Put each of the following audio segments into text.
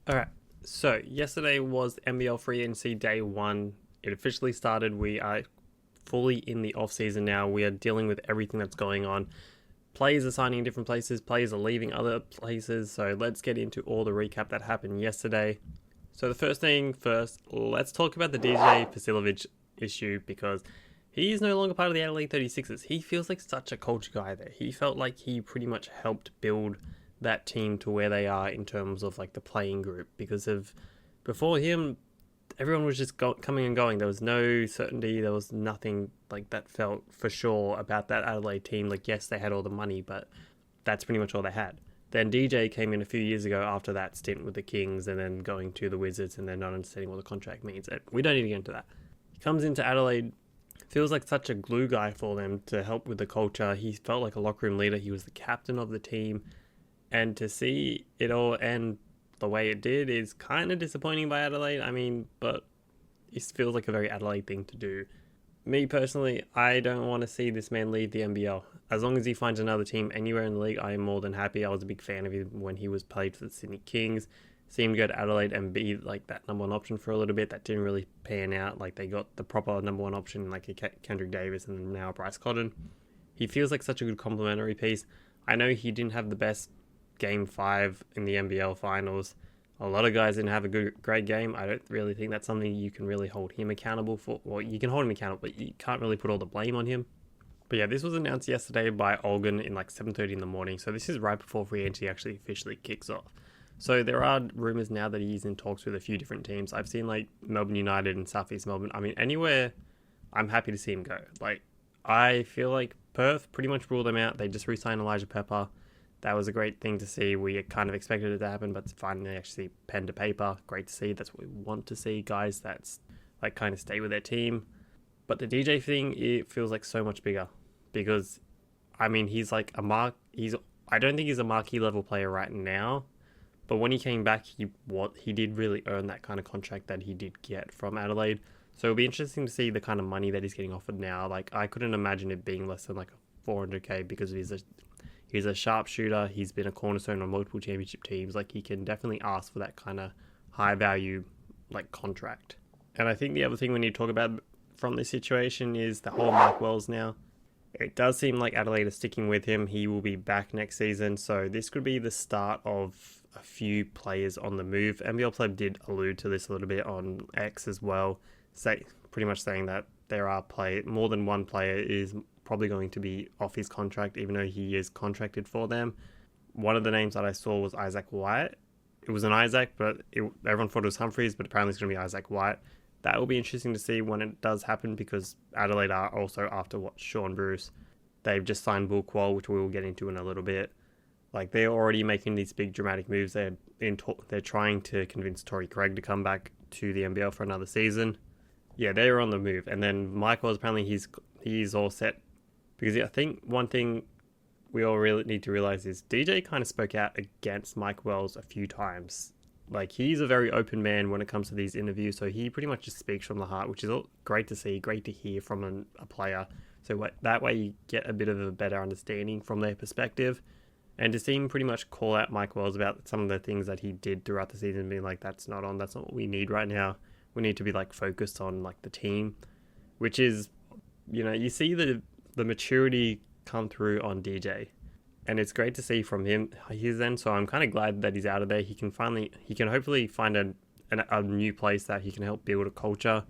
All right. So yesterday was NBL Free Agency Day 1. It officially started. We are fully in the off season now. We are dealing with everything that's going on. Players are signing in different places. Players are leaving other places. So let's get into all the recap that happened yesterday. So the first thing first, let's talk about the DJ Vasiljevic issue because he is no longer part of the Adelaide 36ers. He feels like such a culture guy there. He felt like he pretty much helped build that team to where they are in terms of like the playing group because of before him everyone was just coming and going. There was no certainty. There was nothing like that felt for sure about that Adelaide team. Like, yes, they had all the money, but that's pretty much all they had. Then DJ came in a few years ago after that stint with the Kings and then going to the Wizards and then not understanding what the contract means. We don't need to get into that. He comes into Adelaide, feels like such a glue guy for them to help with the culture. He felt like a locker room leader. He was the captain of the team. And to see it all end the way it did is kind of disappointing by Adelaide. I mean, but it feels like a very Adelaide thing to do. Me personally, I don't want to see this man leave the NBL. As long as he finds another team anywhere in the league, I am more than happy. I was a big fan of him when he was played for the Sydney Kings. See him go to Adelaide and be like that number one option for a little bit. That didn't really pan out. Like they got the proper number one option like a Kendrick Davis and now Bryce Cotton. He feels like such a good complementary piece. I know he didn't have the best Game 5 in the NBL finals. A lot of guys didn't have a great game. I don't really think that's something you can really hold him accountable for. Well, you can hold him accountable, but you can't really put all the blame on him. But yeah, this was announced yesterday by Olgun in like 7:30 in the morning. So this is right before free agency actually officially kicks off. So there are rumors now that he's in talks with a few different teams. I've seen like Melbourne United and Southeast Melbourne. I mean, anywhere, I'm happy to see him go. Like, I feel like Perth pretty much ruled them out. They just re-signed Elijah Pepper. That was a great thing to see. We kind of expected it to happen, but finally actually pen to paper. Great to see. That's what we want to see, guys. That's like kind of stay with their team. But the DJ thing, it feels like so much bigger because, I mean, he's like a mark. I don't think he's a marquee level player right now, but when he came back, he did really earn that kind of contract that he did get from Adelaide. So it'll be interesting to see the kind of money that he's getting offered now. Like I couldn't imagine it being less than like a 400K because he's a sharpshooter. He's been a cornerstone on multiple championship teams. Like he can definitely ask for that kind of high value like contract. And I think the other thing we need to talk about from this situation is the whole Mike Wells now. It does seem like Adelaide is sticking with him. He will be back next season. So this could be the start of a few players on the move. NBL Pleb did allude to this a little bit on X as well. Pretty much saying that there are more than one player is probably going to be off his contract, even though he is contracted for them. One of the names that I saw was Isaac White. It was an Isaac, but everyone thought it was Humphreys, but apparently it's going to be Isaac White. That will be interesting to see when it does happen because Adelaide are also after Sean Bruce. They've just signed Will Quall, which we will get into in a little bit. Like they're already making these big dramatic moves. They're trying to convince Torrey Craig to come back to the NBL for another season. Yeah, they're on the move. And then Michael, apparently he's all set. Because I think one thing we all really need to realize is DJ kind of spoke out against Mike Wells a few times. Like, he's a very open man when it comes to these interviews, so he pretty much just speaks from the heart, which is great to see, great to hear from a player. So that way you get a bit of a better understanding from their perspective. And to see him pretty much call out Mike Wells about some of the things that he did throughout the season, being like, that's not what we need right now. We need to be, like, focused on, like, the team, which is, you see the maturity come through on DJ, and it's great to see from his end. So I'm kind of glad that he's out of there. He can hopefully find a new place that he can help build a culture.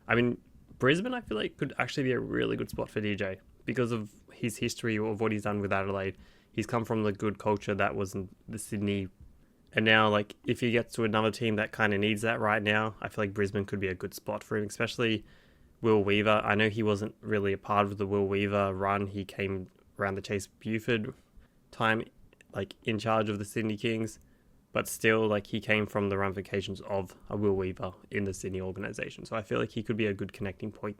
I mean, Brisbane, I feel like could actually be a really good spot for DJ because of his history of what he's done with Adelaide. He's come from the good culture that was in the Sydney, and now like if he gets to another team that kind of needs that right now, I feel like Brisbane could be a good spot for him, especially Will Weaver. I know he wasn't really a part of the Will Weaver run. He came around the Chase Buford time, like in charge of the Sydney Kings, but still, like he came from the ramifications of a Will Weaver in the Sydney organisation. So I feel like he could be a good connecting point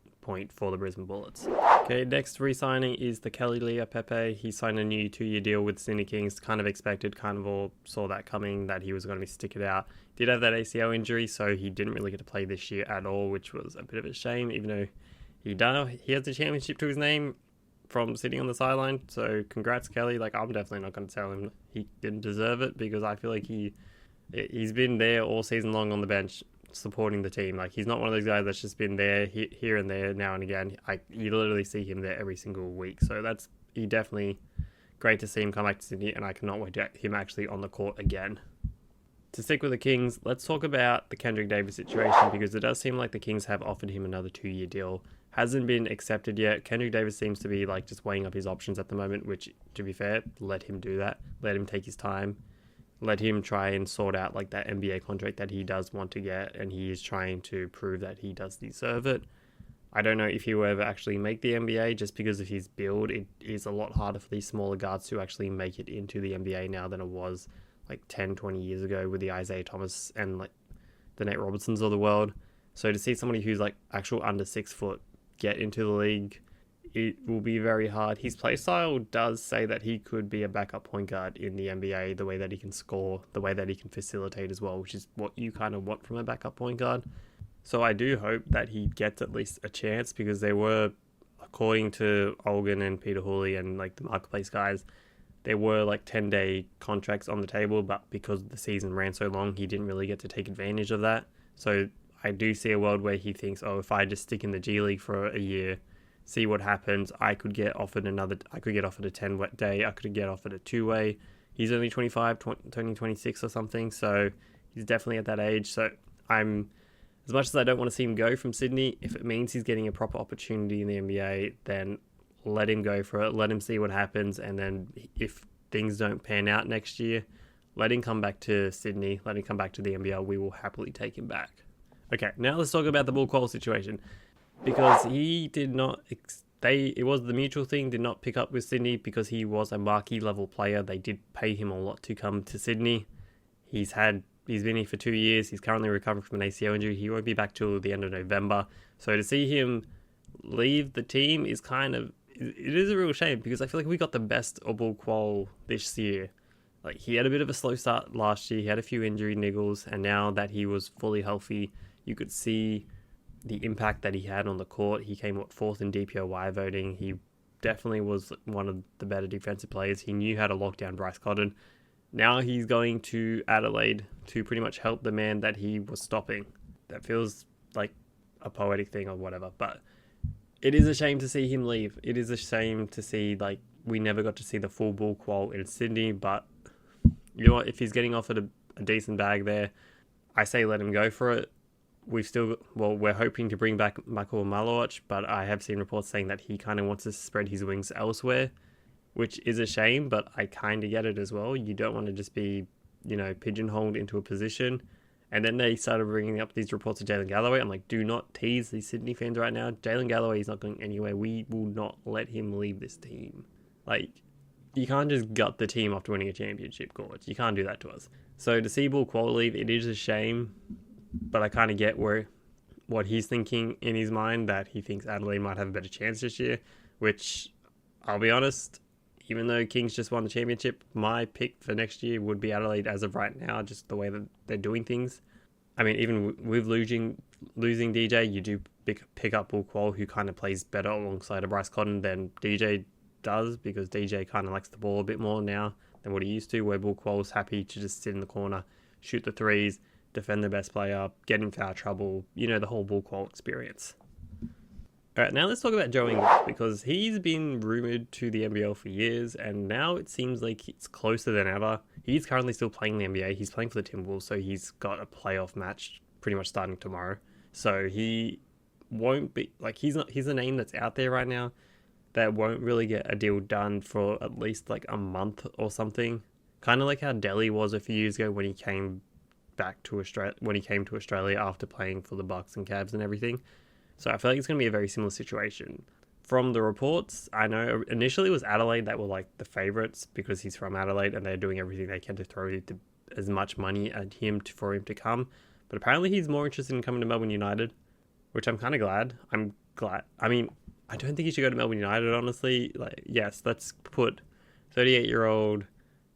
for the Brisbane Bullets. Okay, next re-signing is the Kelly Le'Apepe. He signed a new 2-year deal with Sydney Kings. Kind of expected, kind of all saw that coming, that he was going to be sticking it out. Did have that ACL injury, so he didn't really get to play this year at all, which was a bit of a shame, even though he has the championship to his name from sitting on the sideline. So congrats, Kelly. Like, I'm definitely not going to tell him he didn't deserve it because I feel like he He's been there all season long on the bench supporting the team. Like, he's not one of those guys that's just been there here and there now and again. You literally see him there every single week. So he definitely great to see him come back to Sydney, and I cannot wait to get him actually on the court again. To stick with the Kings, let's talk about the Kendrick Davis situation, because it does seem like the Kings have offered him another 2-year deal. Hasn't been accepted yet. Kendrick Davis seems to be like just weighing up his options at the moment, which, to be fair, let him do that. Let him take his time. Let him try and sort out like that NBA contract that he does want to get, and he is trying to prove that he does deserve it. I don't know if he will ever actually make the NBA, just because of his build. It is a lot harder for these smaller guards to actually make it into the NBA now than it was like 10, 20 years ago with the Isaiah Thomas and like the Nate Robertsons of the world. So to see somebody who's like actual under 6 foot get into the league, it will be very hard. His play style does say that he could be a backup point guard in the NBA, the way that he can score, the way that he can facilitate as well, which is what you kind of want from a backup point guard. So I do hope that he gets at least a chance, because they were, according to Olgun and Peter Hooley and like the Marketplace guys, there were like 10-day contracts on the table, but because the season ran so long, he didn't really get to take advantage of that. So I do see a world where he thinks, oh, if I just stick in the G League for a year, see what happens, I could get offered a 10-day, I could get offered a 2-way. He's only 25, 26 or something, so he's definitely at that age. So as much as I don't want to see him go from Sydney, if it means he's getting a proper opportunity in the NBA, then let him go for it, let him see what happens, and then if things don't pan out next year, let him come back to Sydney, let him come back to the NBL, we will happily take him back. Okay, now let's talk about the Bul Kuol situation, because he did not, it was the mutual thing, did not pick up with Sydney because he was a marquee level player. They did pay him a lot to come to Sydney. He's been here for 2 years, he's currently recovering from an ACL injury, he won't be back till the end of November, so to see him leave the team is it is a real shame, because I feel like we got the best of Bul Kuol this year. Like, he had a bit of a slow start last year, he had a few injury niggles, and now that he was fully healthy, you could see the impact that he had on the court. He came 4th in DPOY voting. He definitely was one of the better defensive players. He knew how to lock down Bryce Cotton. Now he's going to Adelaide to pretty much help the man that he was stopping. That feels like a poetic thing or whatever, but it is a shame to see him leave. It is a shame to see, like, we never got to see the full Bul Kuol in Sydney, but you know what, if he's getting offered a decent bag there, I say let him go for it. We're hoping to bring back Michael Malowich, but I have seen reports saying that he kind of wants to spread his wings elsewhere, which is a shame, but I kind of get it as well. You don't want to just be, pigeonholed into a position. And then they started bringing up these reports of Jalen Galloway. I'm like, do not tease these Sydney fans right now. Jalen Galloway is not going anywhere. We will not let him leave this team. Like, you can't just gut the team after winning a championship, Gorge. You can't do that to us. So to see Bul Kuol leave, it is a shame, but I kind of get what he's thinking in his mind, that he thinks Adelaide might have a better chance this year, which, I'll be honest, even though Kings just won the championship, my pick for next year would be Adelaide as of right now, just the way that they're doing things. I mean, even with losing DJ, you do pick up Bul Kuol, who kind of plays better alongside a Bryce Cotton than DJ does, because DJ kind of likes the ball a bit more now than what he used to, where Bul Kuol is happy to just sit in the corner, shoot the threes, defend the best player, get in foul trouble, the whole Bul Kuol experience. Alright, now let's talk about Joe Ingles, because he's been rumoured to the NBL for years, and now it seems like it's closer than ever. He's currently still playing the NBA, he's playing for the Timberwolves, so he's got a playoff match pretty much starting tomorrow. So he won't be, he's a name that's out there right now that won't really get a deal done for at least a month or something. Kind of like how Delhi was a few years ago when he came to Australia after playing for the Bucks and Cavs and everything. So I feel like it's going to be a very similar situation. From the reports, I know initially it was Adelaide that were the favourites, because he's from Adelaide and they're doing everything they can to throw as much money at him for him to come. But apparently he's more interested in coming to Melbourne United, which I'm kind of glad. I mean, I don't think he should go to Melbourne United, honestly. Yes, let's put 38-year-old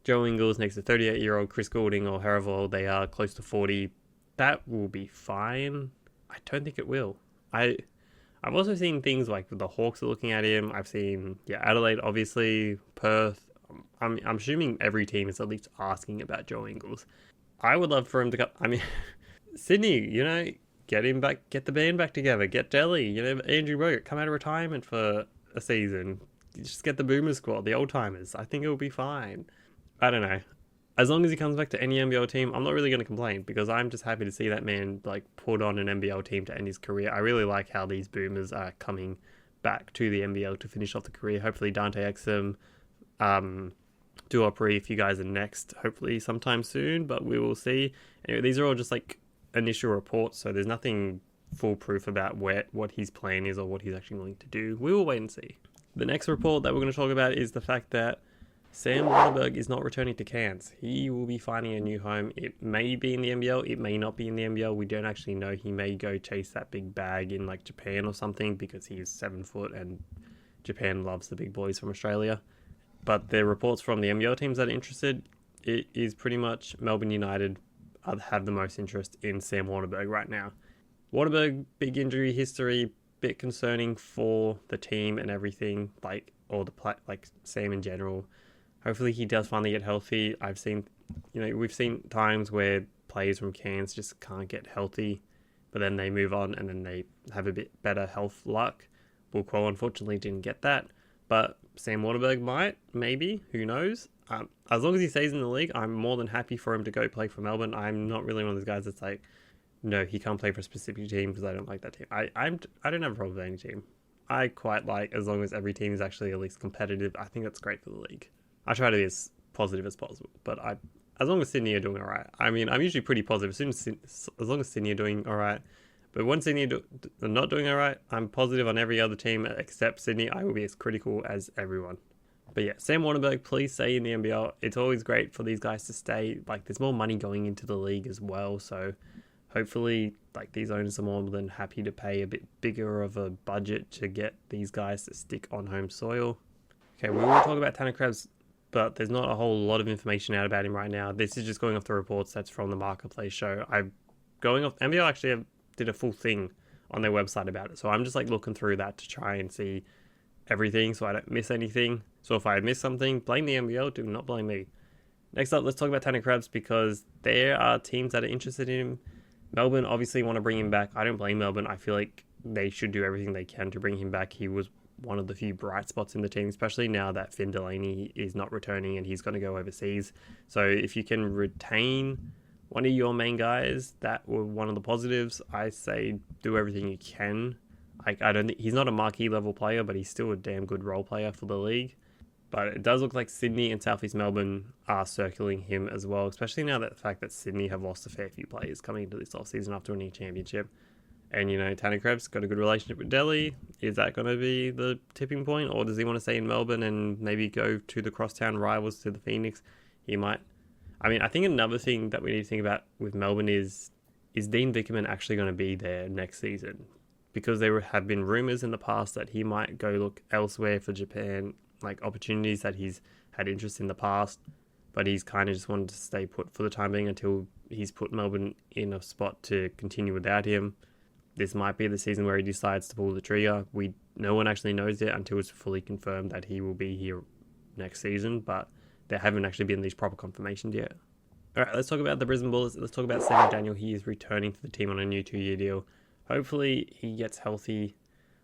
Joe Ingles next to 38-year-old Chris Goulding or however old they are, close to 40. That will be fine. I don't think it will. I've also seen things like the Hawks are looking at him. I've seen, Adelaide, obviously, Perth. I'm assuming every team is at least asking about Joe Ingles. I would love for him to come. I mean, Sydney, get him back, get the band back together, get Delhi, Andrew Bogut, come out of retirement for a season. Just get the Boomer squad, the old timers. I think it will be fine. I don't know. As long as he comes back to any NBL team, I'm not really going to complain because I'm just happy to see that man like put on an NBL team to end his career. I really like how these Boomers are coming back to the NBL to finish off the career. Hopefully Dante Exum, Duopre, if you guys are next, hopefully sometime soon, but we will see. Anyway, these are all just like initial reports, so there's nothing foolproof about what his plan is or what he's actually going to do. We will wait and see. The next report that we're going to talk about is the fact that Sam Waterberg is not returning to Cairns. He will be finding a new home. It may be in the NBL, it may not be in the NBL. We don't actually know. He may go chase that big bag in like Japan or something because he's 7 foot and Japan loves the big boys from Australia. But the reports from the NBL teams that are interested, it is pretty much Melbourne United have the most interest in Sam Waterberg right now. Waterberg, big injury history, bit concerning for the team and everything, like Sam in general. Hopefully he does finally get healthy. We've seen times where players from Cairns just can't get healthy, but then they move on and then they have a bit better health luck. Bulkwell unfortunately didn't get that, but Sam Waterberg might, maybe, who knows. As long as he stays in the league, I'm more than happy for him to go play for Melbourne. I'm not really one of those guys that's like, no, he can't play for a specific team because I don't like that team. I don't have a problem with any team. I quite like as long as every team is actually at least competitive. I think that's great for the league. I try to be as positive as possible, but as long as Sydney are doing all right. I mean, I'm usually pretty positive as long as Sydney are doing all right. But when Sydney are not doing all right, I'm positive on every other team except Sydney. I will be as critical as everyone. But yeah, Sam Waterberg, please stay in the NBL. It's always great for these guys to stay. Like, there's more money going into the league as well, so hopefully, like, these owners are more than happy to pay a bit bigger of a budget to get these guys to stick on home soil. Okay, we will talk about Tanner Krebs, but there's not a whole lot of information out about him right now. This is just going off the reports that's from the Marketplace show. NBL actually did a full thing on their website about it, so I'm just like looking through that to try and see everything so I don't miss anything. So if I miss something, blame the NBL, do not blame me. Next up, let's talk about Tanner Krebs because there are teams that are interested in him. Melbourne obviously want to bring him back. I don't blame Melbourne. I feel like they should do everything they can to bring him back. He was one of the few bright spots in the team, especially now that Finn Delaney is not returning and he's going to go overseas. So if you can retain one of your main guys, that were one of the positives. I say do everything you can. I don't think he's not a marquee level player, but he's still a damn good role player for the league. But it does look like Sydney and Southeast Melbourne are circling him as well, especially now that the fact that Sydney have lost a fair few players coming into this offseason after winning a championship. And, Tanner Krebs got a good relationship with Delhi. Is that going to be the tipping point? Or does he want to stay in Melbourne and maybe go to the crosstown rivals to the Phoenix? He might. I mean, I think another thing that we need to think about with Melbourne is Dean Vickerman actually going to be there next season? Because there have been rumours in the past that he might go look elsewhere for Japan, like opportunities that he's had interest in the past, but he's kind of just wanted to stay put for the time being until he's put Melbourne in a spot to continue without him. This might be the season where he decides to pull the trigger. No one actually knows yet until it's fully confirmed that he will be here next season, but there haven't actually been these proper confirmations yet. All right, let's talk about the Brisbane Bullets. Let's talk about Sam McDaniel. He is returning to the team on a new 2-year deal. Hopefully he gets healthy.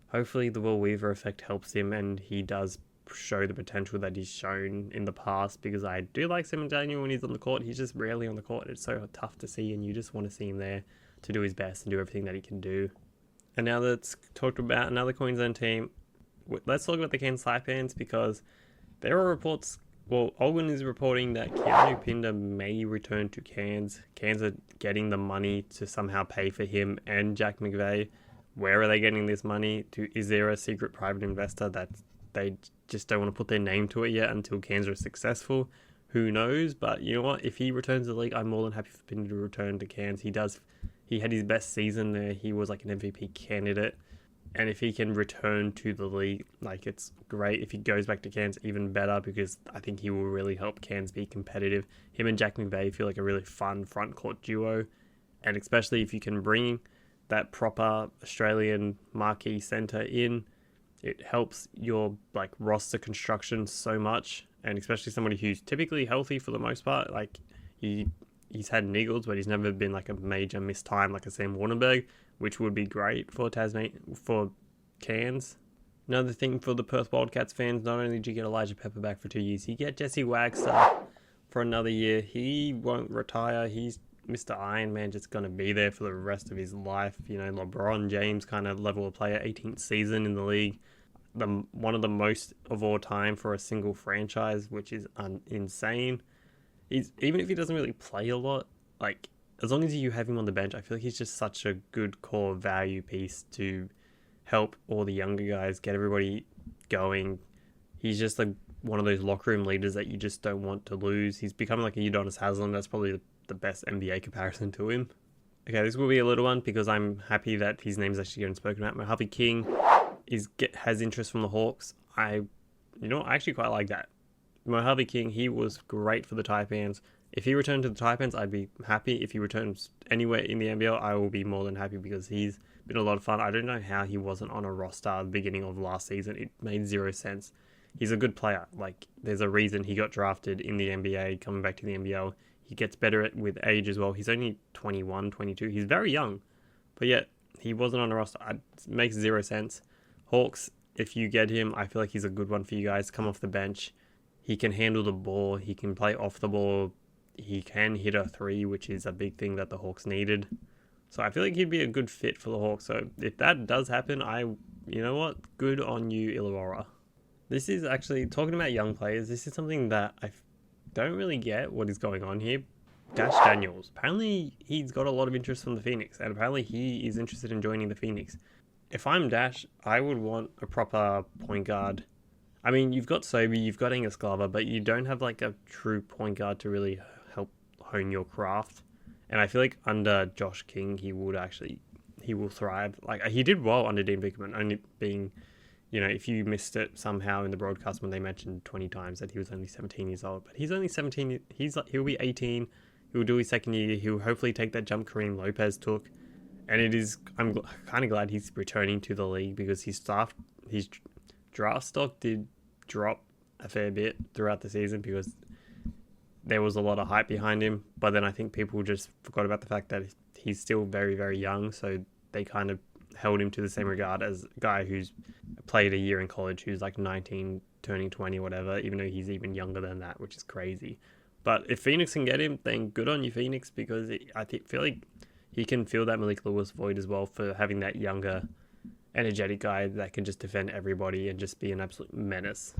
Hopefully the Will Weaver effect helps him and he does show the potential that he's shown in the past, because I do like Sam McDaniel when he's on the court. He's just rarely on the court. It's so tough to see and you just want to see him there to do his best and do everything that he can do. And now let's talk about another Queensland team. Let's talk about the Cairns Taipans because there are reports. Well, Olgun is reporting that Keanu Pinder may return to Cairns. Cairns are getting the money to somehow pay for him and Jack McVeigh. Where are they getting this money? Is there a secret private investor that they just don't want to put their name to it yet until Cairns are successful? Who knows? But you know what? If he returns to the league, I'm more than happy for Pinder to return to Cairns. He had his best season there. He was like an MVP candidate. And if he can return to the league, like, it's great. If he goes back to Cairns, even better, because I think he will really help Cairns be competitive. Him and Jack McVeigh feel like a really fun front court duo. And especially if you can bring that proper Australian marquee centre in, it helps your like roster construction so much. And especially somebody who's typically healthy for the most part. Like, he's had niggles, but he's never been like a major missed time like a Sam Wardenberg, which would be great for for Cairns. Another thing for the Perth Wildcats fans, not only did you get Elijah Pepper back for 2 years, you get Jesse Wagster for another year. He won't retire. He's Mr. Iron Man, just going to be there for the rest of his life. You know, LeBron James kind of level of player, 18th season in the league. One of the most of all time for a single franchise, which is insane. Even if he doesn't really play a lot, like, as long as you have him on the bench, I feel like he's just such a good core value piece to help all the younger guys, get everybody going. He's just like one of those locker room leaders that you just don't want to lose. He's becoming like a Udonis Haslem. That's probably the best NBA comparison to him. Okay, this will be a little one because I'm happy that his name's actually getting spoken about. Mojave King has interest from the Hawks. I actually quite like that. Mojave King, he was great for the Taipans. If he returned to the Taipans, I'd be happy. If he returns anywhere in the NBL, I will be more than happy because he's been a lot of fun. I don't know how he wasn't on a roster at the beginning of last season. It made zero sense. He's a good player. Like, there's a reason he got drafted in the NBA, coming back to the NBL. He gets better with age as well. He's only 21, 22. He's very young. But yet, he wasn't on a roster. It makes zero sense. Hawks, if you get him, I feel like he's a good one for you guys. Come off the bench. He can handle the ball. He can play off the ball. He can hit a three, which is a big thing that the Hawks needed. So I feel like he'd be a good fit for the Hawks. So if that does happen, you know what? Good on you, Illawarra. This is actually, talking about young players, this is something that I don't really get what is going on here. Dash Daniels. Apparently he's got a lot of interest from the Phoenix, and apparently he is interested in joining the Phoenix. If I'm Dash, I would want a proper point guard. I mean, you've got Sobey, you've got Angus Glover, but you don't have like a true point guard to really help hone your craft. And I feel like under Josh King, he will thrive. Like, he did well under Dean Vickerman, only being, if you missed it somehow in the broadcast when they mentioned 20 times that he was only 17 years old. But he's only 17. He'll be 18. He'll do his second year. He'll hopefully take that jump Kareem Lopez took. And I'm kind of glad he's returning to the league because his draft stock did drop a fair bit throughout the season because there was a lot of hype behind him. But then I think people just forgot about the fact that he's still very, very young. So they kind of held him to the same regard as a guy who's played a year in college, who's like 19, turning 20, whatever, even though he's even younger than that, which is crazy. But if Phoenix can get him, then good on you, Phoenix, because I feel like he can fill that Malik Lewis void as well for having that younger, energetic guy that can just defend everybody and just be an absolute menace.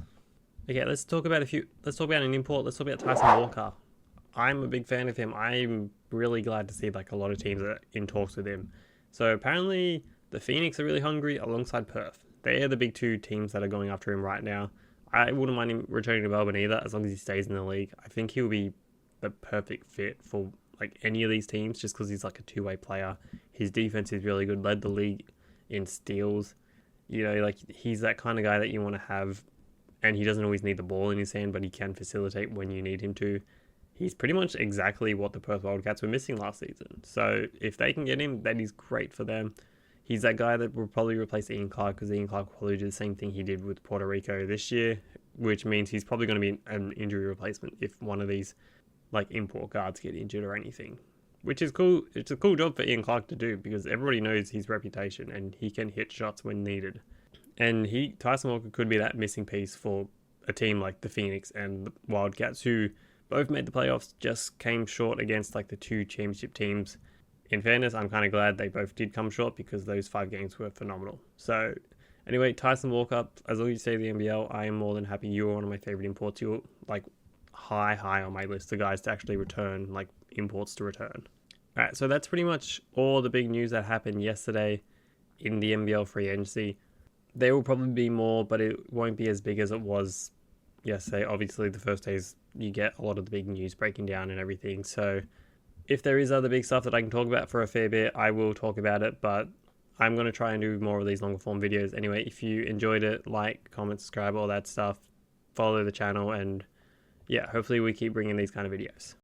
Okay, let's talk about an import. Let's talk about Tyson Walker. I'm a big fan of him. I'm really glad to see like a lot of teams are in talks with him. So apparently the Phoenix are really hungry alongside Perth. They are the big two teams that are going after him right now. I wouldn't mind him returning to Melbourne either, as long as he stays in the league. I think he'll be the perfect fit for like any of these teams, just because he's like a two-way player. His defense is really good, led the league in steals. Like he's that kind of guy that you want to have, and he doesn't always need the ball in his hand, but he can facilitate when you need him to. He's pretty much exactly what the Perth Wildcats were missing last season. So if they can get him, that is great for them. He's that guy that will probably replace Ian Clark, because Ian Clark will probably do the same thing he did with Puerto Rico this year, which means he's probably going to be an injury replacement if one of these like import guards get injured or anything, which is cool. It's a cool job for Ian Clark to do because everybody knows his reputation and he can hit shots when needed. And Tyson Walker could be that missing piece for a team like the Phoenix and the Wildcats, who both made the playoffs, just came short against like the two championship teams. In fairness, I'm kind of glad they both did come short because those 5 games were phenomenal. So anyway, Tyson Walker, as long as you say the NBL, I am more than happy. You're one of my favorite imports. You're like high on my list of guys to actually return, like imports to return. All right, so that's pretty much all the big news that happened yesterday in the NBL free agency. There will probably be more, but it won't be as big as it was yesterday. Obviously, the first days you get a lot of the big news breaking down and everything. So if there is other big stuff that I can talk about for a fair bit, I will talk about it, but I'm going to try and do more of these longer form videos. Anyway, if you enjoyed it, like, comment, subscribe, all that stuff, follow the channel, and yeah, hopefully we keep bringing these kind of videos.